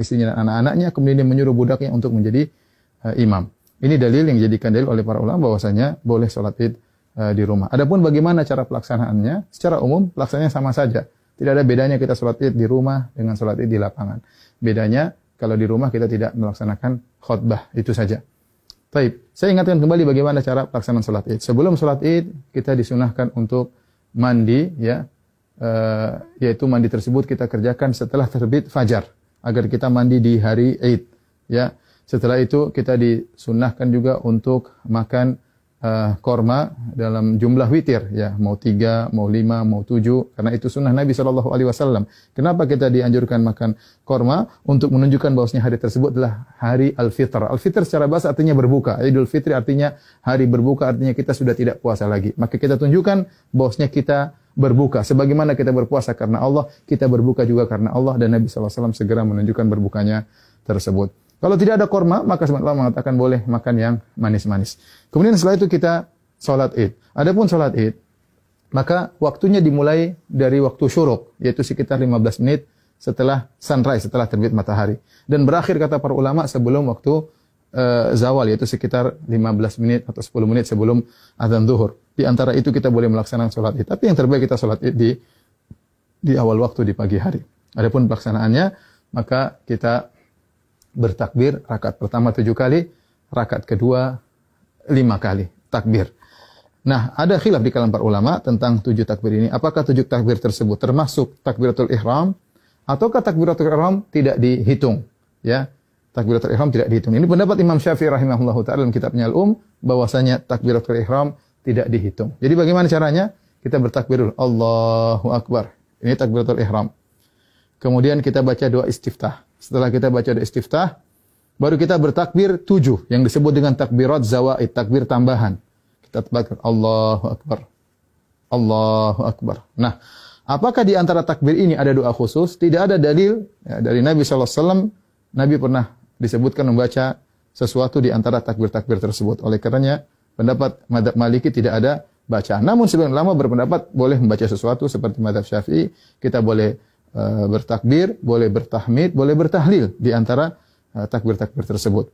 istrinya dan anak-anaknya, kemudian dia menyuruh budaknya untuk menjadi imam. Ini dalil yang dijadikan dalil oleh para ulama bahwasanya boleh sholat id di rumah. Adapun bagaimana cara pelaksanaannya, secara umum pelaksanaannya sama saja. Tidak ada bedanya kita sholat id di rumah dengan sholat id di lapangan. Bedanya kalau di rumah kita tidak melaksanakan khutbah, itu saja. Baik, saya ingatkan kembali bagaimana cara pelaksanaan sholat id. Sebelum sholat id kita disunahkan untuk mandi, ya, yaitu mandi tersebut kita kerjakan setelah terbit fajar agar kita mandi di hari id, ya. Setelah itu kita disunnahkan juga untuk makan korma dalam jumlah witir, ya, mau 3, mau 5, mau 7, karena itu sunnah Nabi SAW. Kenapa kita dianjurkan makan korma? Untuk menunjukkan bahwasanya hari tersebut adalah hari Al-Fitr. Al-Fitr secara bahasa artinya berbuka. Idul Fitri artinya hari berbuka, artinya kita sudah tidak puasa lagi. Maka kita tunjukkan bahwasanya kita berbuka. Sebagaimana kita berpuasa karena Allah, kita berbuka juga karena Allah, dan Nabi SAW segera menunjukkan berbukanya tersebut. Kalau tidak ada korma, maka sebenarnya Allah mengatakan boleh makan yang manis-manis. Kemudian setelah itu kita sholat id. Adapun sholat id, maka waktunya dimulai dari waktu syuruk, yaitu sekitar 15 menit setelah sunrise, setelah terbit matahari. Dan berakhir kata para ulama sebelum waktu zawal, yaitu sekitar 15 menit atau 10 menit sebelum azan zuhur. Di antara itu kita boleh melaksanakan sholat id. Tapi yang terbaik kita sholat id di awal waktu, di pagi hari. Adapun pelaksanaannya, maka kita bertakbir rakaat pertama 7 kali, rakaat kedua 5 kali takbir. Nah, ada khilaf di kalangan para ulama tentang 7 takbir ini. Apakah 7 takbir tersebut termasuk takbiratul ihram ataukah takbiratul ihram tidak dihitung, ya? Takbiratul ihram tidak dihitung. Ini pendapat Imam Syafi'i rahimahullahu taala dalam kitabnya Al-Um, bahwasanya takbiratul ihram tidak dihitung. Jadi bagaimana caranya? Kita bertakbir dulu, Allahu Akbar. Ini takbiratul ihram. Kemudian kita baca doa istiftah. Setelah kita baca doa istiftah, baru kita bertakbir 7 yang disebut dengan takbirat zawaid, takbir tambahan. Kita takbir Allahu Akbar. Allahu Akbar. Nah, apakah di antara takbir ini ada doa khusus? Tidak ada dalil, ya, dari Nabi SAW. Nabi pernah disebutkan membaca sesuatu di antara takbir-takbir tersebut. Oleh karenanya, pendapat mazhab Maliki tidak ada bacaan. Namun sebagian ulama berpendapat boleh membaca sesuatu seperti mazhab Syafi'i. Kita boleh bertakbir, boleh bertahmid, boleh bertahlil di antara takbir-takbir tersebut.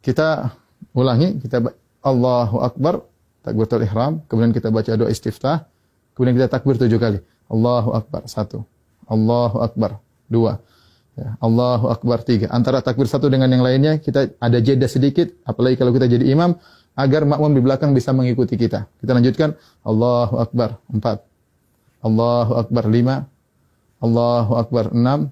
Kita ulangi, kita Allahu Akbar, takbiratul ihram, kemudian kita baca doa istiftah, kemudian kita takbir 7 kali. Allahu Akbar 1, Allahu Akbar 2, ya, Allahu Akbar 3. Antara takbir satu dengan yang lainnya kita ada jeda sedikit, apalagi kalau kita jadi imam, agar makmum di belakang bisa mengikuti kita. Kita lanjutkan Allahu Akbar 4, Allahu Akbar 5, Allahu Akbar 6,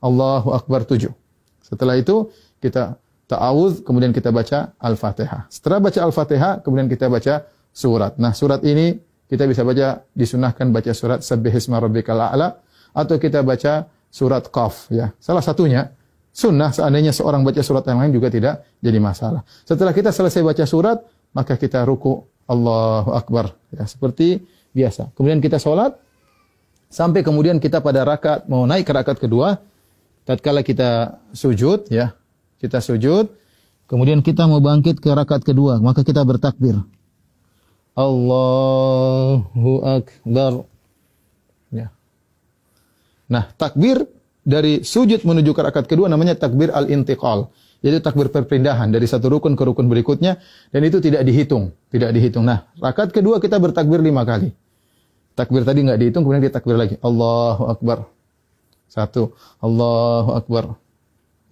Allahu Akbar 7. Setelah itu kita ta'awudz, kemudian kita baca Al-Fatihah. Setelah baca Al-Fatihah, kemudian kita baca surat. Nah, surat ini kita bisa baca, disunahkan baca surat Sabbihisma Rabbikal A'la, atau kita baca surat Qaf, ya. Salah satunya sunnah, seandainya seorang baca surat yang lain juga tidak jadi masalah. Setelah kita selesai baca surat, maka kita ruku, Allahu Akbar, ya, seperti biasa. Kemudian kita sholat, sampai kemudian kita pada rakaat, mau naik ke rakaat kedua, tatkala kita sujud, ya, kita sujud, kemudian kita mau bangkit ke rakaat kedua, maka kita bertakbir. Allahu Akbar. Ya. Nah, takbir dari sujud menuju ke rakaat kedua namanya takbir al-intiqal. Yaitu takbir perpindahan dari satu rukun ke rukun berikutnya, dan itu tidak dihitung, tidak dihitung. Nah, rakaat kedua kita bertakbir 5 kali. Takbir tadi enggak dihitung, kemudian kita takbir lagi. Allahu Akbar. 1, Allahu Akbar.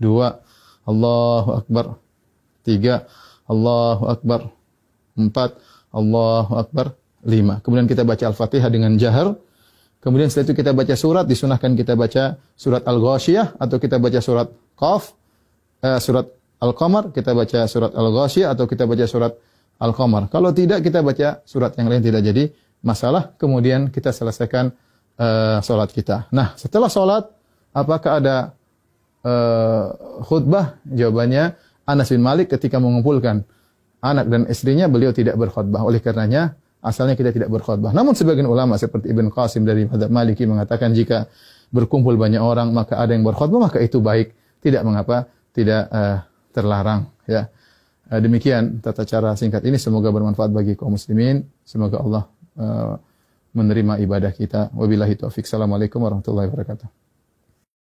2, Allahu Akbar. 3, Allahu Akbar. 4, Allahu Akbar. 5. Kemudian kita baca Al-Fatihah dengan jahar. Kemudian setelah itu kita baca surat, disunahkan kita baca surat Al-Ghasyiyah atau kita baca surat Qaf, surat Al-Qamar, kita baca surat Al-Ghasyiyah atau kita baca surat Al-Qamar. Kalau tidak, kita baca surat yang lain, tidak jadi masalah. Kemudian kita selesaikan salat kita. Nah, setelah salat, apakah ada khutbah? Jawabannya, Anas bin Malik ketika mengumpulkan anak dan istrinya, beliau tidak berkhutbah. Oleh karenanya, asalnya kita tidak berkhutbah. Namun sebagian ulama seperti Ibn Qasim dari mazhab Maliki mengatakan jika berkumpul banyak orang maka ada yang berkhutbah, maka itu baik, tidak mengapa, tidak terlarang, ya. Demikian tata cara singkat ini, semoga bermanfaat bagi kaum muslimin. Semoga Allah menerima ibadah kita. Wabillahi taufik. Assalamualaikum warahmatullahi wabarakatuh.